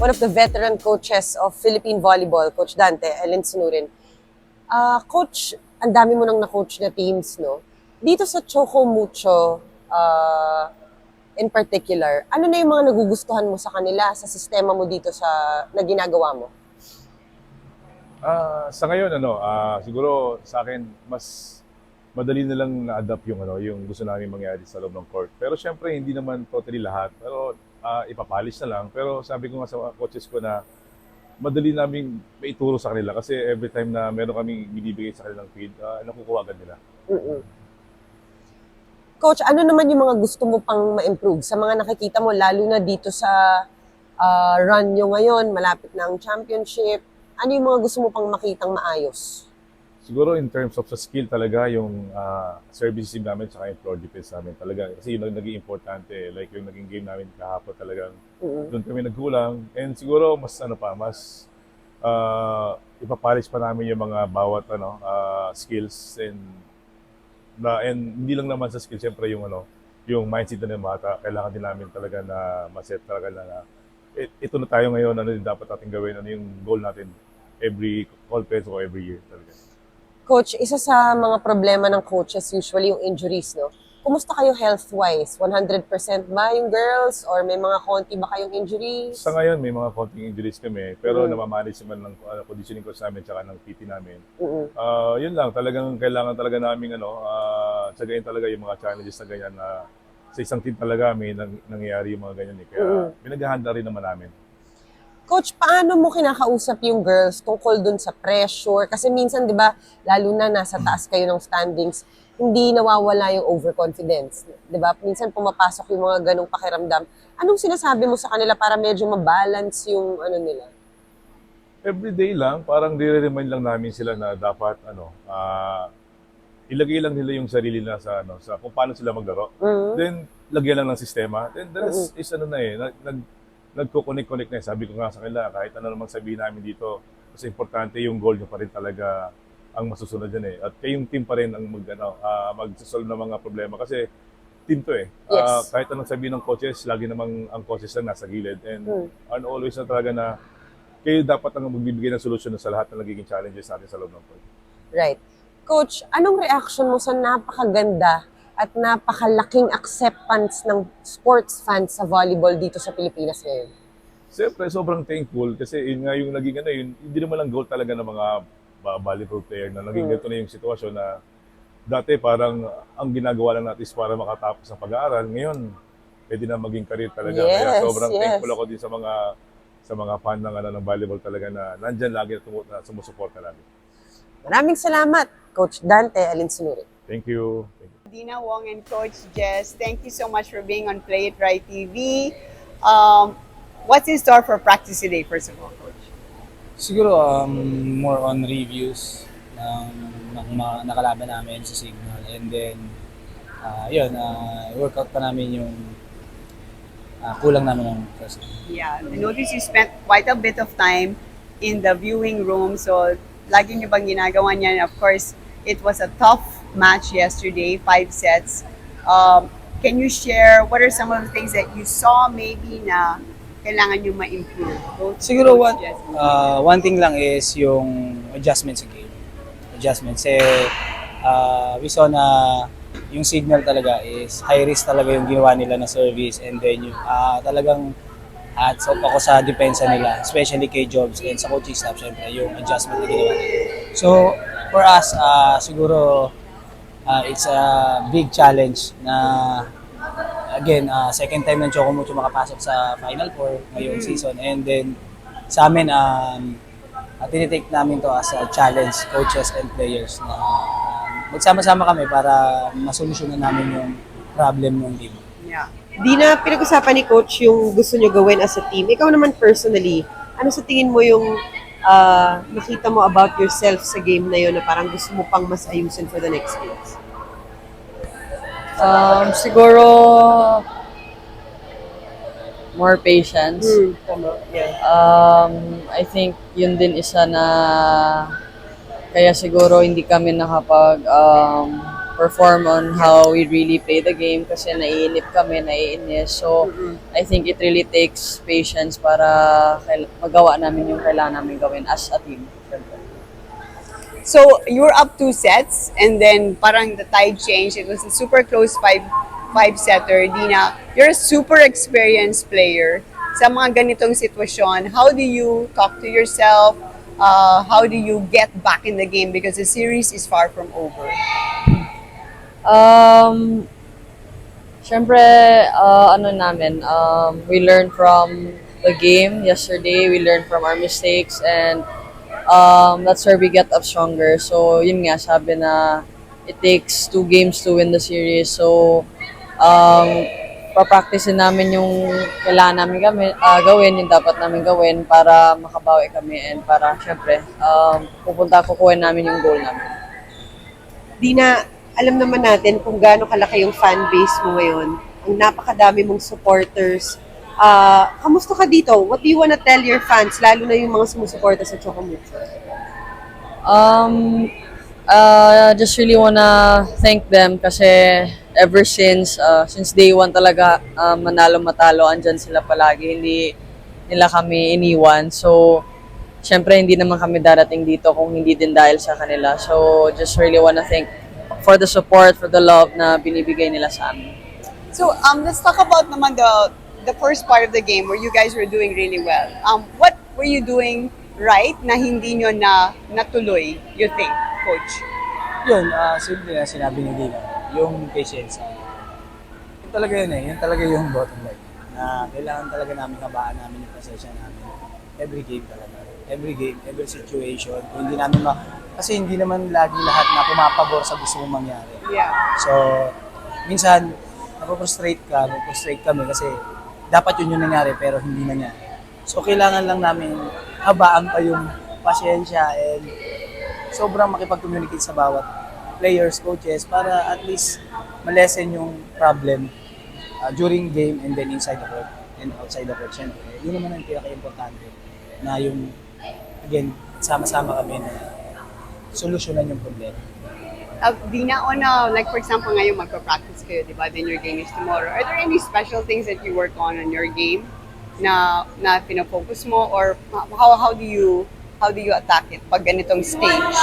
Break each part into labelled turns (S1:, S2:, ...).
S1: one of the veteran coaches of Philippine Volleyball, Coach Dante, Ellen Sinurin. Coach, ang dami mo nang na-coach na teams, no? Dito sa Choco Mucho, in particular, ano na yung mga nagugustuhan mo sa kanila, sa sistema mo dito na ginagawa mo?
S2: Sa ngayon, siguro sa akin, mas madali na lang na-adapt yung gusto namin mangyari sa loob ng court. Pero syempre, hindi naman totally lahat. Pero ipapalis na lang. Pero sabi ko nga sa mga coaches ko na madali namin maituro sa kanila kasi every time na meron kaming binibigay sa kanilang feed, nakukuha agad nila.
S1: Coach, ano naman yung mga gusto mo pang ma-improve sa mga nakikita mo, lalo na dito sa run nyo ngayon, malapit na ang championship? Ano yung mga gusto mo pang makitang maayos?
S2: Siguro in terms of sa skill talaga, yung service system namin sa yung floor defense namin talaga. Kasi yun ang naging importante. Like yung naging game namin kahapon talagang doon kami nagkulang. And siguro mas ipapalis pa namin yung mga bawat skills and hindi lang naman sa skills, siyempre yung mindset na ng bata, kailangan din namin talaga na maset talaga na ito na tayo ngayon, ano din dapat natin gawin, ano yung goal natin every conference o every year talaga.
S1: Coach, isa sa mga problema ng coaches usually yung injuries, no? Kumusta kayo health-wise? 100% ba yung girls? Or may mga konti ba kayong injuries?
S2: Sa ngayon, may mga konting injuries kami, pero namamanage naman ng conditioning coach namin tsaka ng PT namin. Yun lang, talagang kailangan talaga namin tsagain talaga yung mga challenges na ganyan na sa isang team talaga may nangyayari yung mga ganyan eh. Kaya pinaghahanda rin naman namin.
S1: Coach, paano mo kinakausap yung girls tungkol dun sa pressure? Kasi minsan, di ba, lalo na nasa taas kayo ng standings, hindi nawawala yung overconfidence. Di ba? Minsan pumapasok yung mga ganong pakiramdam. Anong sinasabi mo sa kanila para medyo mabalance yung nila?
S2: Everyday lang, parang dire-remind lang namin sila na dapat ilagay lang nila yung sarili na sa kung paano sila maglaro. Then lagyan lang ng sistema. Then the rest is nagko-connect na. Sabi ko nga sa kanila, kahit ano namang sabihin namin dito, kasi importante yung goal nyo pa rin talaga ang masusunod dyan eh. At kayong team pa rin ang mag-solve ng mga problema. Kasi team to eh.
S1: Yes.
S2: Kahit anong sabihin ng coaches, lagi namang ang coaches lang nasa gilid. And always na talaga na kayo dapat ang magbibigay ng solusyon sa lahat ng nagiging challenges natin sa loob ng court.
S1: Right. Coach, anong reaction mo sa napakaganda at napakalaking acceptance ng sports fans sa volleyball dito sa Pilipinas ngayon?
S2: Siyempre, sobrang thankful kasi yun nga yung naging hindi naman lang goal talaga ng mga volleyball player na naging ganito na yung sitwasyon na dati parang ang ginagawa lang natin is para makatapos ng pag-aaral. Ngayon, pwede na maging career talaga.
S1: Yes,
S2: Kaya sobrang thankful ako din sa mga fan ng volleyball talaga na nandyan lagi na sumusuporta lagi.
S1: Maraming salamat, Coach Dante Ellen Sinurin.
S2: Thank you.
S3: Dina Wong and Coach Jess, thank you so much for being on Play It Right TV. What's in store for practice today, first of all, Coach?
S4: Siguro more on reviews ng mga nakalaban namin sa Signal. And then, workout pa namin yung kulang namin ng first.
S3: Yeah, I noticed you spent quite a bit of time in the viewing room. So, lagi nyo bang ginagawa niyan? Of course, it was a tough match yesterday, 5 sets. Can you share what are some of the things that you saw maybe na kailangan nyo ma-improve?
S4: Siguro one thing lang is yung adjustment sa game. Adjustments. We saw na yung Signal talaga is high risk talaga yung ginawa nila na service, and then yung talagang hats off ako sa depensa nila, especially kay Jobs and sa coaching staff, syempre yung adjustment na ginawa nila. So for us, siguro it's a big challenge na again, second time ng Choco Mucho makapasok sa Final Four ngayong season, and then sa amin tinitake namin to as a challenge, coaches and players, na magsama-sama kami para masolusyonan namin yung problem ng team.
S3: Yeah.
S1: Di na pinag-usapan ni Coach yung gusto nyo gawin as a team. Ikaw naman personally, ano sa tingin mo yung nakita mo about yourself sa game na yun na parang gusto mo pang mas ayusin for the next games?
S5: Siguro more patience.
S1: Yeah.
S5: I think yun din isa na kaya siguro hindi kami perform on how we really play the game kasi naiinip kami, naiinis. So, I think it really takes patience para magawa namin yung kailangan namin gawin as a team. Syempre.
S3: So, you were up 2 sets and then parang the tide changed. It was a super close five-setter. Dina, you're a super experienced player. Sa mga ganitong sitwasyon, how do you talk to yourself? How do you get back in the game? Because the series is far from over.
S5: Syempre, we learned from the game yesterday, we learned from our mistakes, and that's where we get up stronger. So, yun nga, sabi na it takes 2 games to win the series. So, papracticein namin yung kailangan namin gawin, yung dapat namin gawin para makabawi kami and para, syempre, kukuhin namin yung goal namin.
S1: Dina, alam naman natin kung gaano kalaki yung fan base mo ngayon. Ang napakadami mong supporters. Kamusta ka dito? What do you wanna tell your fans, lalo na yung mga sumusuporta sa Choco Mucho?
S5: Just really wanna thank them kasi ever since day one talaga, manalo matalo, andyan sila palagi. Hindi nila kami iniwan. So, syempre hindi naman kami darating dito kung hindi din dahil sa kanila. So, just really wanna thank for the support, for the love na binibigay nila sa amin.
S3: So, let's talk about naman the first part of the game where you guys were doing really well. What were you doing right na hindi nyo natuloy, you think, Coach?
S4: Yun, simple na sinabi ni Dina, yung patience. Yun talaga yun yun talaga yung bottom line. Na kailangan talaga namin habaan namin yung possession namin. Every game talaga. Every game, every situation. Kung hindi namin kasi hindi naman lagi lahat na pumapabor sa gusto mong mangyari.
S3: Yeah.
S4: So, minsan, napoprostrate kami kasi dapat yun yung nangyari pero hindi nangyari. So, kailangan lang namin habaan pa yung pasyensya and sobrang makipag-communicate sa bawat players, coaches, para at least malesen yung problem during game and then inside the court and outside the court. Siyempre, yun naman ang pinaka-importante na yung, again, sama-sama kami na solusyonan yung problema.
S3: Dina, like for example, ngayon magpa-practice kayo, di ba? Then your game is tomorrow. Are there any special things that you work on your game na pinafocus mo, or how do you attack it pag ganitong stage?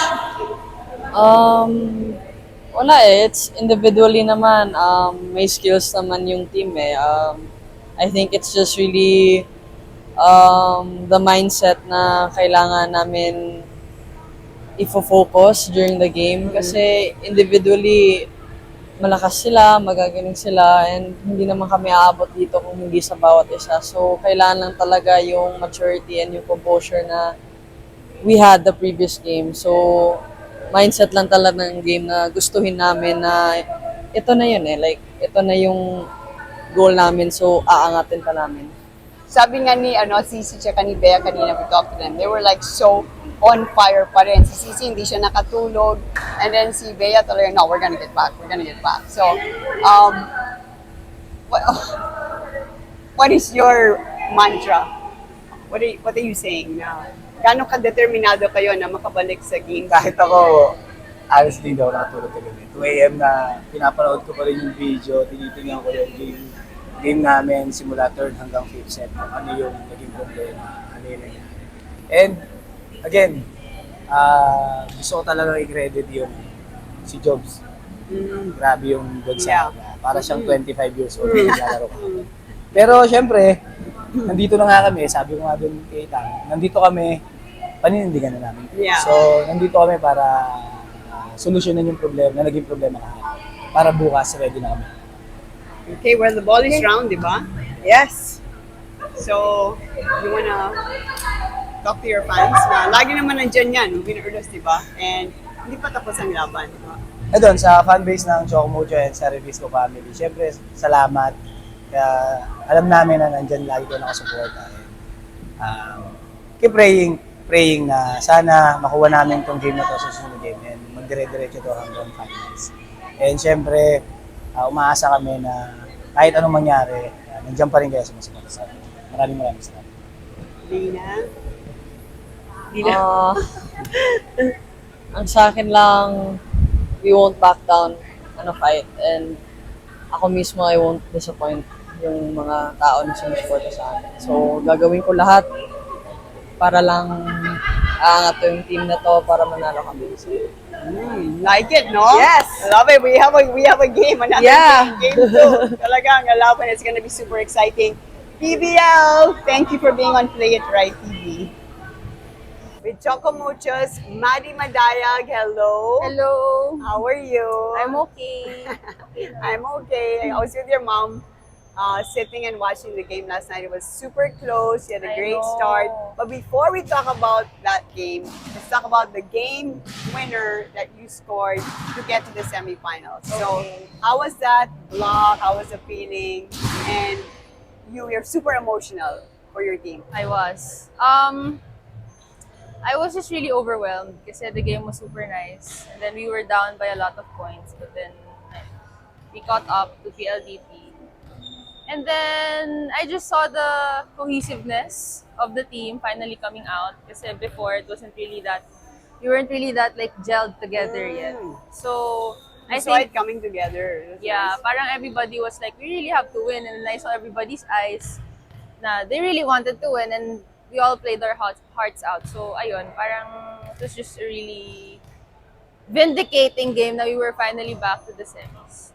S5: Wala it's individually naman. May skills naman yung team eh. I think it's just really the mindset na kailangan namin ifo-focus during the game kasi individually malakas sila, magagaling sila, and hindi naman kami aabot dito kung hindi sa bawat isa. So, kailangan lang talaga yung maturity and yung composure na we had the previous game. So, mindset lang talaga ng game na gustuhin namin na ito na yun eh. Like, ito na yung goal namin. So, aangatin pa namin.
S3: Sabi nga ni CeCe tsaka ni Bea kanina, we talked to them, they were like so on fire pa rin. Si CeCe hindi siya nakatulog, and then si Bea talaga, no, we're gonna get back. So, what is your mantra? What are you saying now? Gaano ka-determinado kayo na makabalik sa game?
S4: Kahit ako, honestly daw nakatulog kagabi. 2 a.m. na pinapanood ko pa rin yung video, tinitingnan ko yung game namin simula 3rd hanggang 5th set. Ano yung naging problema, ano yung nangyari. And again, gusto ko talaga i-credit yung si Jobs. Grabe yung bansa.
S3: Yeah.
S4: Para siyang 25 years old na naglalaro ka. Pero syempre, nandito na nga kami, sabi ko nga doon kay Tang, nandito kami, paninindigan na namin.
S3: Yeah.
S4: So, nandito kami para solusyonan yung problema, na naging problema kami. Para bukas, ready na kami.
S3: Okay, well, the ball is round, di ba?
S1: Yes.
S3: So, you wanna talk to your fans na lagi naman nandyan yan, win-or-lose, di ba? And hindi pa tapos ang laban, di ba?
S4: Doon, sa fanbase ng Choco Mucho and sa Revisco family, syempre, salamat. Kaya alam namin na nandyan lagi ko nakasuporta. Keep praying na sana makuha namin itong game na to sa susunod game and magdire-diretso to hanggang finals. And syempre, umaasa kami na kahit anong mangyari, nandiyan pa rin kayo sa mga sa amin. Maraming salamat.
S3: Dina?
S5: Ang sa akin lang, we won't back down. fight. And ako mismo, I won't disappoint yung mga tao na sumusuporta sa akin. So, gagawin ko lahat para lang aangat ko yung team na to para manalo kami. So,
S3: Like it, no?
S5: Yes.
S3: I love it. We have a game, another
S5: Yeah.
S3: game 2. Talagang laban. It's gonna be super exciting. PVL, thank you for being on Play It Right TV. With Choco Mucho's Maddie Madayag, hello.
S6: Hello.
S3: How are you?
S6: I'm okay.
S3: I'm okay. I was with your mom sitting and watching the game last night. It was super close. You had a
S6: I
S3: great
S6: know.
S3: start. But before we talk about that game, let's talk about the game winner that you scored to get to the semifinals. So,
S6: Okay.
S3: how was that block? How was the feeling? And you're super emotional for your team.
S6: I was. I was just really overwhelmed kasi the game was super nice. And then we were down by a lot of points. But then we caught up to PLDT. And then I just saw the cohesiveness of the team finally coming out. Kasi before it wasn't really that, we weren't really that like gelled together yet. So
S3: I
S6: I
S3: saw it
S6: think,
S3: coming together. It was
S6: yeah,
S3: nice.
S6: parang everybody was like, we really have to win. And I saw everybody's eyes na they really wanted to win. And we all played our hearts out. So ayun, parang it was just a really vindicating game that we were finally back to the semis.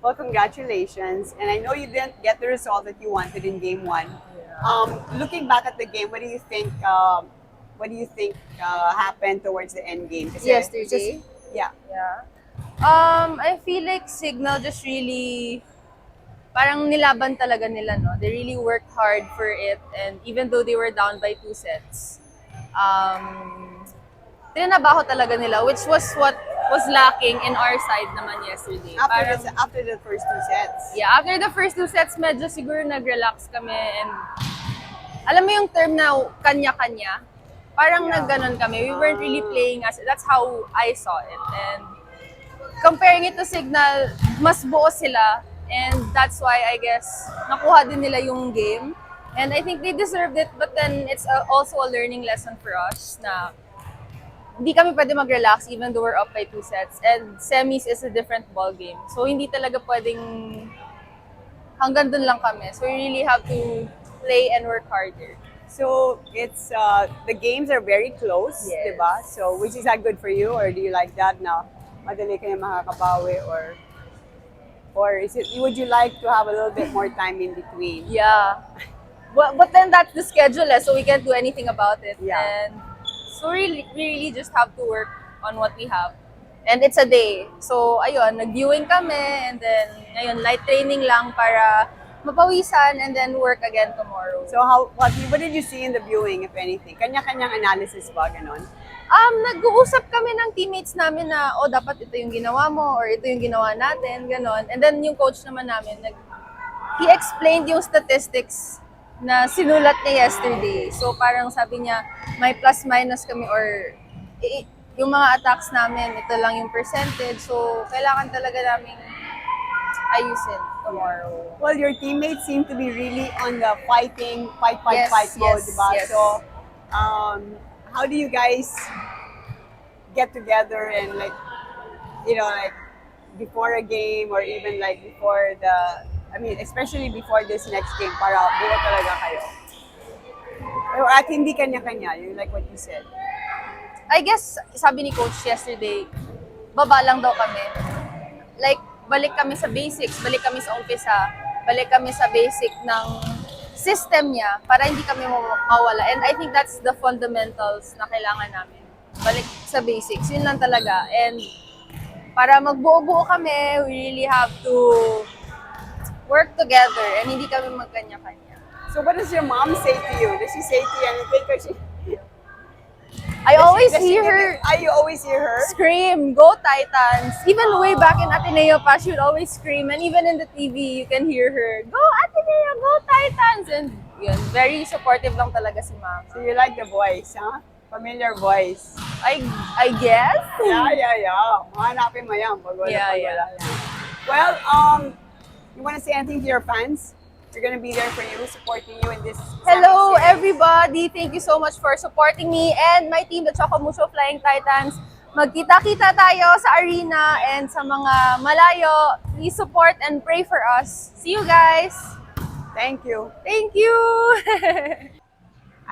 S3: Well, congratulations. And I know you didn't get the result that you wanted in game 1. Looking back at the game, what do you think? Happened towards the end game? Kasi it's
S6: Yesterday?
S3: yeah.
S6: Yeah. I feel like Signal just really parang nilaban talaga nila, no? They really worked hard for it, and even though they were down by 2 sets, tinabaho talaga nila, which was what was lacking in our side naman yesterday.
S3: After the first 2 sets.
S6: Yeah, after the first 2 sets, medyo siguro nag-relax kami, and alam mo yung term na kanya-kanya? Parang nagganon kami. We weren't really playing as, that's how I saw it. And comparing it to Signal, mas buo sila. And that's why I guess nakuha din nila yung game. And I think they deserved it, but then it's also a learning lesson for us na hindi kami pwede mag-relax even though we're up by 2 sets. And semis is a different ball game. So hindi talaga pwedeng hanggang dun lang kami. So we really have to play and work harder.
S3: So it's the games are very close,
S6: Yes.
S3: diba? So which is that good for you, or do you like that na madali kayo makakabawi, or would you like to have a little bit more time in between?
S6: Yeah. But then that's the schedule, so we can't do anything about it.
S3: Yeah.
S6: And so we really just have to work on what we have. And it's a day. So ayun, nag-viewing kami, and then ngayon light training lang para mapawisan, and then work again tomorrow.
S3: So what did you see in the viewing, if anything? Kanya-kanyang analysis ba, ganon?
S6: Nag-uusap kami ng teammates namin na, dapat ito yung ginawa mo, or ito yung ginawa natin, ganon. And then yung coach naman namin, he explained yung statistics na sinulat niya yesterday. So parang sabi niya, may plus-minus kami, or yung mga attacks namin, ito lang yung percentage. So kailangan talaga namin ayusin tomorrow.
S3: Well, your teammates seem to be really on the fight
S6: Yes,
S3: mode,
S6: yes,
S3: diba?
S6: yes.
S3: So, how do you guys get together and like before a game, or even like before especially before this next game, para buo talaga kayo? Or at hindi kanya-kanya, like what you said.
S6: I guess, sabi ni coach yesterday, baba lang daw kami. Like, balik kami sa basics, balik kami sa umpisa, balik kami sa basic ng system niya para hindi kami mawala. And I think that's the fundamentals na kailangan namin. Balik sa basics, yun lang talaga. And para magbuo-buo kami, we really have to work together and hindi kami magkanya-kanya.
S3: So what does your mom say to you? Does she say to you anything?
S6: I always
S3: Does she
S6: hear
S3: give
S6: her
S3: you always hear her?
S6: scream, "Go Titans!" Even way back in Ateneo pa, she would always scream. And even in the TV, you can hear her, "Go Ateneo! Go Titans!" And yun, very supportive lang talaga si Mama.
S3: So you like the voice, huh? Familiar voice.
S6: I guess?
S3: Yeah. Mahanapin mo yan pag wala.
S6: Yeah.
S3: Well, you want to say anything to your fans? They're gonna be there for you, supporting you in this.
S6: Hello,
S3: series.
S6: everybody! Thank you so much for supporting me and my team, the Choco Mucho Titans. magkita-kita tayo sa arena, and sa mga malayo, please support and pray for us. See you guys!
S3: Thank you.
S6: Thank you!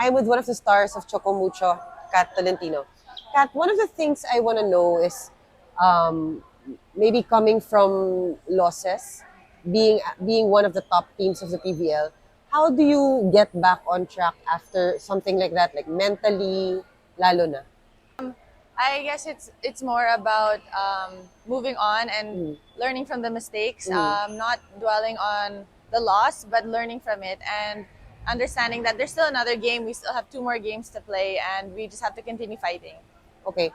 S1: I'm with one of the stars of Choco Mucho, Kat Tolentino. Kat, one of the things I want to know is maybe coming from losses, being one of the top teams of the PVL, how do you get back on track after something like that, like mentally, lalo na?
S6: I guess it's more about moving on and learning from the mistakes, not dwelling on the loss, but learning from it and understanding that there's still another game. We still have 2 more games to play, and we just have to continue fighting.
S1: Okay.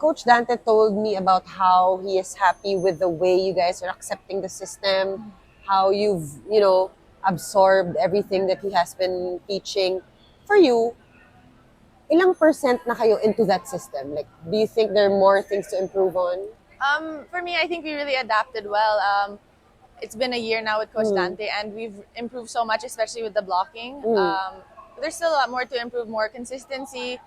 S1: Coach Dante told me about how he is happy with the way you guys are accepting the system, how you've, absorbed everything that he has been teaching. For you, ilang percent na kayo into that system? Like, do you think there are more things to improve on?
S6: For me, I think we really adapted well. It's been a year now with Coach Dante, and we've improved so much, especially with the blocking. There's still a lot more to improve, more consistency,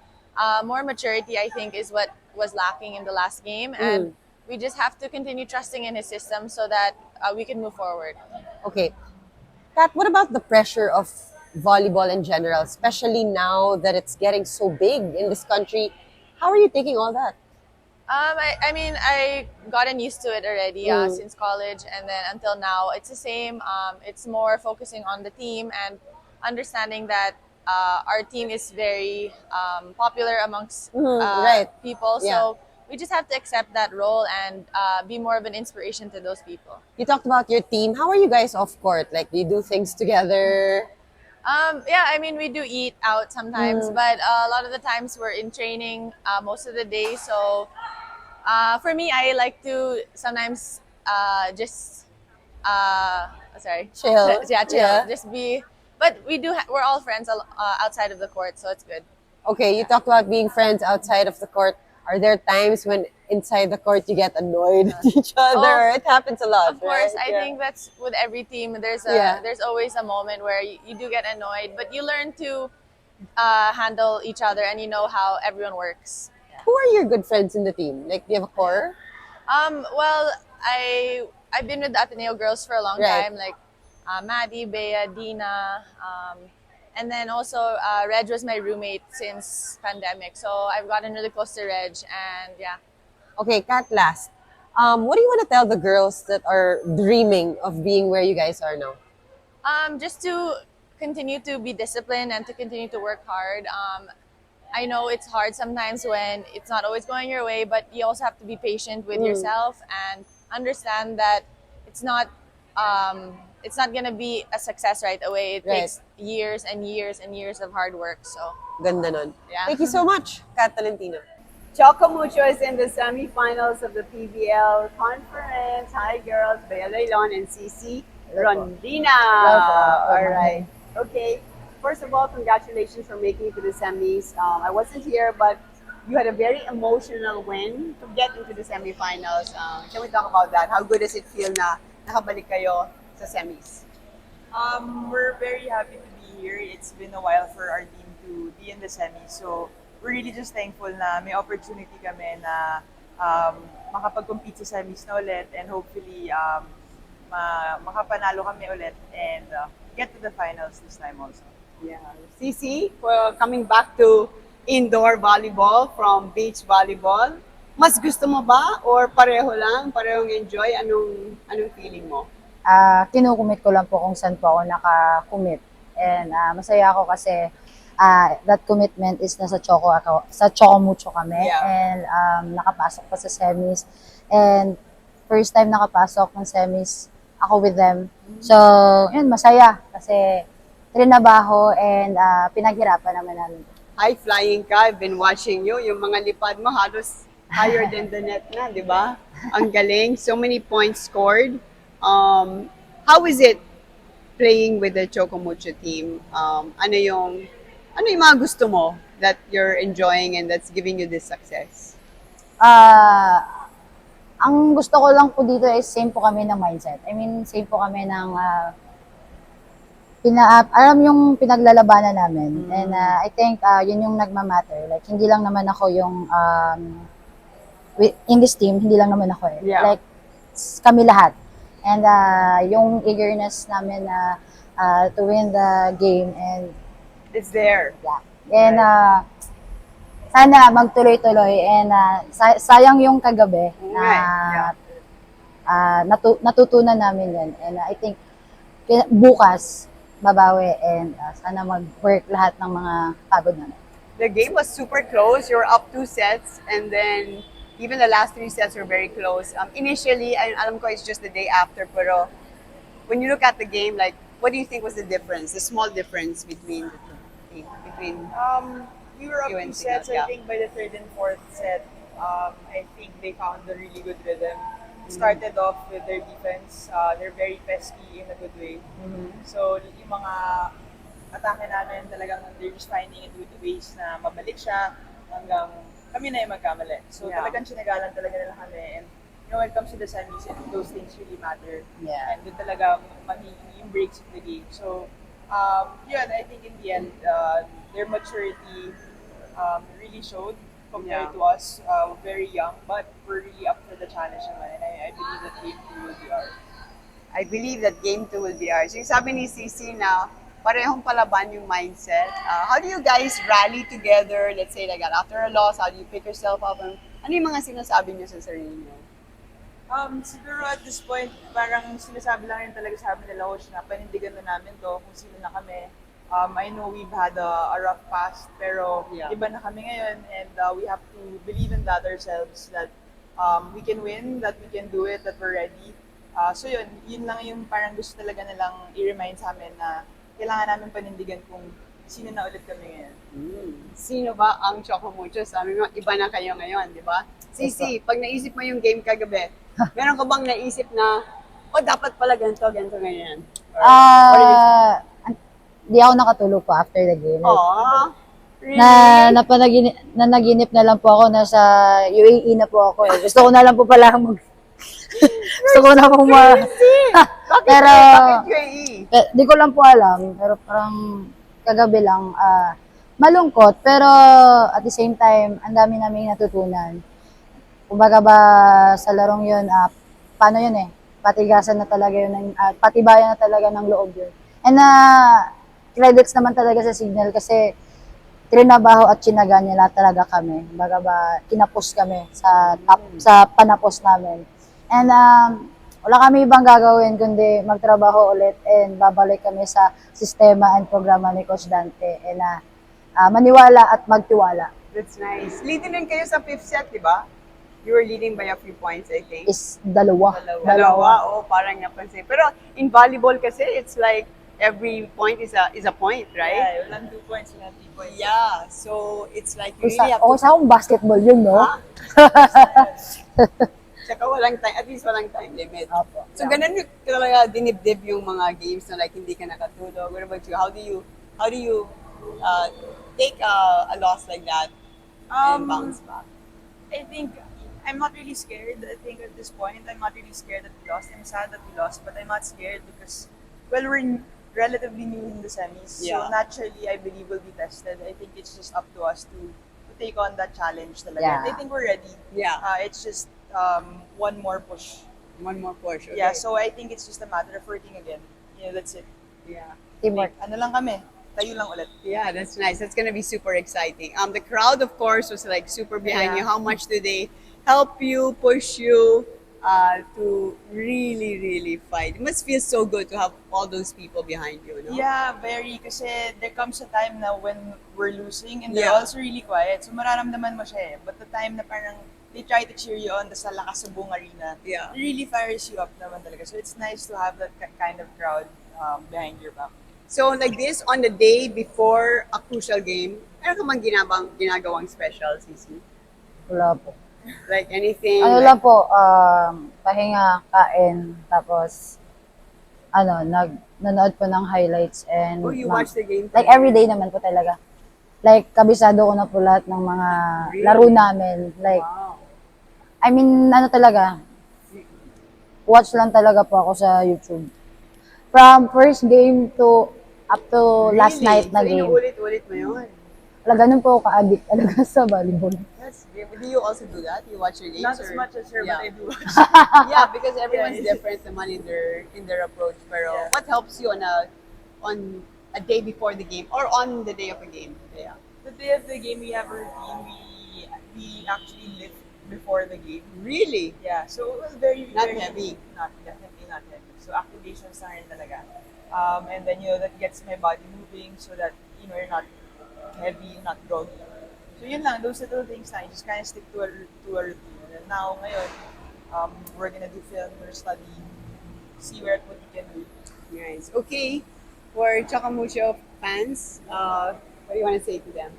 S6: more maturity, I think, is what was lacking in the last game. And we just have to continue trusting in his system so that we can move forward.
S1: Okay. Kat, what about the pressure of volleyball in general, especially now that it's getting so big in this country? How are you taking all that?
S6: I mean, I gotten used to it already since college, and then until now, it's the same. It's more focusing on the team and understanding that our team is very popular amongst
S1: right.
S6: people.
S1: Yeah.
S6: So we just have to accept that role and be more of an inspiration to those people.
S1: You talked about your team. How are you guys off court? Like, do you do things together?
S6: Yeah, I mean, we do eat out sometimes, but a lot of the times we're in training most of the day. So for me, I like to sometimes just, sorry.
S1: Chill.
S6: Yeah, chill.
S1: Yeah.
S6: Just be, but we're all friends outside of the court, so it's good.
S1: Okay, you talked about being friends outside of the court. Are there times when inside the court you get annoyed at each other? It happens a lot.
S6: Of course,
S1: right?
S6: I think that's with every team. There's always a moment where you do get annoyed, but you learn to handle each other, and you know how everyone works.
S1: Who are your good friends in the team? Like, do you have a core?
S6: Well, I've been with the Ateneo girls for a long
S1: Right.
S6: time, like Maddie, Bea, Dina, and then also Reg was my roommate since pandemic, so I've gotten really close to Reg, and yeah.
S1: Okay, Kat, last. What do you want to tell the girls that are dreaming of being where you guys are now?
S6: Just to continue to be disciplined and to continue to work hard. I know it's hard sometimes when it's not always going your way, but you also have to be patient with yourself and understand that it's not gonna be a success right away. It
S1: Right.
S6: takes years and years and years of hard work. So
S1: Ganda nun.
S6: Yeah.
S1: Thank you so much, Kat Tolentino.
S3: Choco Mucho is in the semifinals of the PVL conference. Hi, girls. Bea Leilon and CeCe Rondina. All right. Okay. First of all, congratulations for making it to the semis. I wasn't here, but you had a very emotional win to get into the semifinals. Can we talk about that? How good does it feel na nakabalik kayo sa semis?
S7: We're very happy to be here. It's been a while for our team to be in the semis. So we're really just thankful na may opportunity kami na makapag-compete sa semis na ulit, and hopefully makapanalo kami ulit and get to the finals this time also.
S3: Yeah. CeCe, coming back to indoor volleyball from beach volleyball. Mas gusto mo ba or pareho lang, parehong enjoy? Anong feeling mo?
S8: Kinukumit ko lang po kung saan po ako naka-commit. And masaya ako kasi that commitment is nasa Choco Mucho kami.
S3: Yeah.
S8: And nakapasok pa sa semis. And first time nakapasok ng semis, ako with them. So, yun, masaya kasi trinabaho and pinaghirapan naman namin.
S3: High flying ka, I've been watching you. Yung mga lipad mo halos higher than the net na, di ba? Ang galing. So many points scored. How is it playing with the Choco Mucho team? Ano yung mga gusto mo that you're enjoying and that's giving you this success?
S8: Ang gusto ko lang po dito is same po kami ng mindset. I mean, same po kami ng alam yung pinaglalabanan namin. And I think yun yung nagmamatter. Like, hindi lang naman ako yung in this team, hindi lang naman ako eh.
S3: Yeah.
S8: Like, kami lahat. And yung eagerness namin na to win the game and
S3: It's there.
S8: yeah. And sana magtuloy-tuloy and sayang yung kagabi na
S3: Right,
S8: natutunan namin yun. And I think bukas babawi and sana mag-work lahat ng mga pagod namin.
S3: The game was super close. You're up 2 sets, and then even the last 3 sets were very close. Initially, alam ko it's just the day after, pero when you look at the game, like, what do you think was the difference, the small difference between the two? Between
S7: We were up
S3: You
S7: 2
S3: and
S7: sets.
S3: Tina, yeah.
S7: I think by the third and fourth set, I think they found a really good rhythm. Started off with their defense. They're very pesky in a good way. So, yung mga atake namin talagang they're just finding it with ways na mabalik siya hanggang kami na yung magkamali. So,
S3: Yeah.
S7: talagang sinagalan talaga nila kami. And when it comes to the semis, I think those things really matter.
S8: Yeah.
S7: And doon talaga yung breaks of the game. So, yun, I think in the end, their maturity really showed compared to us. Very young, but we're really up for the challenge naman. And I believe that game 2 will be ours.
S3: I believe that game 2 will be ours. Yung sabi ni CeCe na parehong palaban yung mindset. How do you guys rally together? Let's say like after a loss, how do you pick yourself up? Ano yung mga sinasabi niyo sa sarili niyo?
S7: Siguro at this point, parang sinasabi lang rin talaga sa amin nila, coach, na panindigan na namin to kung sino na kami. I know we've had a rough past, pero
S3: Yeah.
S7: iba na kami ngayon, and we have to believe in that ourselves, that we can win, that we can do it, that we're ready. So yun lang yung parang gusto talaga nilang i-remind sa amin na kailangan namin panindigan kung sino na ulit kami ngayon.
S3: Sino ba ang Choco Mucho? Sabi mo, iba na kayo ngayon, di ba? CeCe, pag naisip mo yung game kagabi, meron ka bang naisip na, dapat pala ganito, ganyan?
S8: Di ako nakatulog po after the game.
S3: Aww, really?
S8: Naginip na lang po ako, nasa UAE na po ako. Gusto ko na lang po pala gusto ko na po pero
S3: Bakit UAE?
S8: di ko lang po alam, pero parang kagabi lang malungkot, pero at the same time ang dami naming natutunan. Kumbaga ba sa larong yun, paano yun patigasan na talaga yun, patibayan na talaga ng loob yun. And credits naman talaga sa Signal kasi trinabaho at tsinaga niya lahat talaga kami. Kumbaga ba kinapos kami sa sa panapos namin. And wala kami ibang gagawin kundi magtrabaho ulit and babalik kami sa sistema and programa ni Coach Dante and maniwala at magtiwala.
S3: That's nice. Leading din kayo sa 5th set, di ba? You were leading by a few points, I think.
S8: Is dalawa.
S3: Parang napansin. Pero in volleyball kasi, it's like every point is a point, right?
S7: Yeah, walang 2 points, walang 3 points.
S3: Yeah. So it's like you really have
S8: Sa akong basketball yun, no?
S3: Tsaka walang time, at least walang time limit.
S8: Opo.
S3: So ganun yung talaga dinibdib yung mga games na like hindi ka nakatulog. What about you? How do you take a loss like that and bounce back?
S7: I think I'm not really scared. I think at this point, I'm not really scared that we lost. I'm sad that we lost, but I'm not scared because, well, we're relatively new in the semis.
S3: Yeah.
S7: So naturally, I believe we'll be tested. I think it's just up to us to take on that challenge talaga.
S8: Yeah.
S7: And I think we're ready.
S3: Yeah.
S7: It's just one more push.
S3: One more push. Okay.
S7: Yeah, so I think it's just a matter of working again. That's it.
S3: Yeah.
S8: Teamwork.
S7: Ano lang kami, tayo lang ulit.
S3: Yeah, that's nice. That's gonna be super exciting. The crowd, of course, was like super behind
S7: Yeah.
S3: you. How much do they help you, push you to really, really fight? It must feel so good to have all those people behind you, no?
S7: Yeah, very. Kasi there comes a time na when we're losing and they're
S3: Yeah.
S7: also really quiet. So mararamdaman mo siya But the time na parang they try to cheer you on, tas sa lakas sa buong arena,
S3: Yeah.
S7: it really fires you up naman talaga. So it's nice to have that kind of crowd behind your back.
S3: So like this, on the day before a crucial game, ano ka mang ginagawang special, CeCe?
S8: Wala po.
S3: Like anything?
S8: Ano
S3: like,
S8: lang po, pahinga, kain, tapos nanonood po ng highlights and
S3: you watch the game?
S8: like everyday naman po talaga. Like kabisado ko na po lahat ng mga
S3: Really?
S8: laro namin. Like
S3: Wow.
S8: I mean, talaga, watch lang talaga po ako sa YouTube. From first game to up to last
S3: Really?
S8: night na
S3: So
S8: game.
S3: inuulit-ulit mo yun?
S8: ganun po ako ka-addict talaga sa volleyball.
S3: That's great. Do you also do that? You watch your games?
S7: Not as
S3: or-
S7: much as her,
S3: Yeah.
S7: but I do watch.
S3: Yeah, because everyone's
S7: Yeah.
S3: different naman in their approach. Pero
S7: Yeah.
S3: what helps you on a day before the game or on the day of a game? Yeah.
S7: The day of the game, we have a routine. We actually lift before the game.
S3: Really?
S7: Yeah, so it was very,
S3: Not
S7: very
S3: heavy.
S7: Definitely not heavy. So activations na rin talaga. And then, that gets my body moving so that, you're not heavy, not groggy. So yun lang, those little things na, you just kind of stick to a routine. And now, ngayon, we're gonna do film, we're studying, see what we can do.
S3: Nice. Okay. For Choco Mucho fans, what do you want to say to them?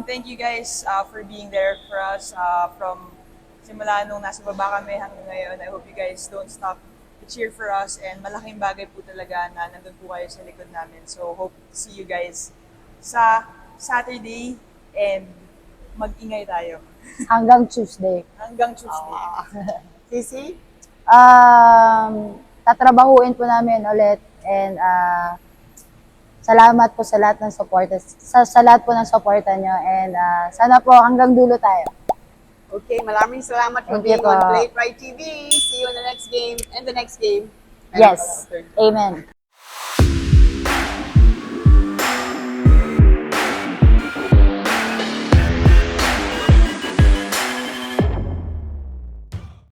S7: Thank you guys for being there for us from simula nung nasa baba kami hanggang ngayon. I hope you guys don't stop to cheer for us and malaking bagay po talaga na nandun po kayo sa likod namin. So hope to see you guys sa Saturday and mag-ingay tayo
S8: Hanggang Tuesday.
S7: hanggang Tuesday.
S3: CeCe?
S8: Tatrabahuin po namin ulit and salamat po sa lahat ng support, sa lahat po ng supporta nyo and sana po hanggang dulo tayo.
S3: Okay, maraming salamat for
S8: Thank you
S3: being on
S8: po.
S3: Play It Right TV. See you in the next game and the next game. And
S8: Yes.
S3: third.
S8: Amen.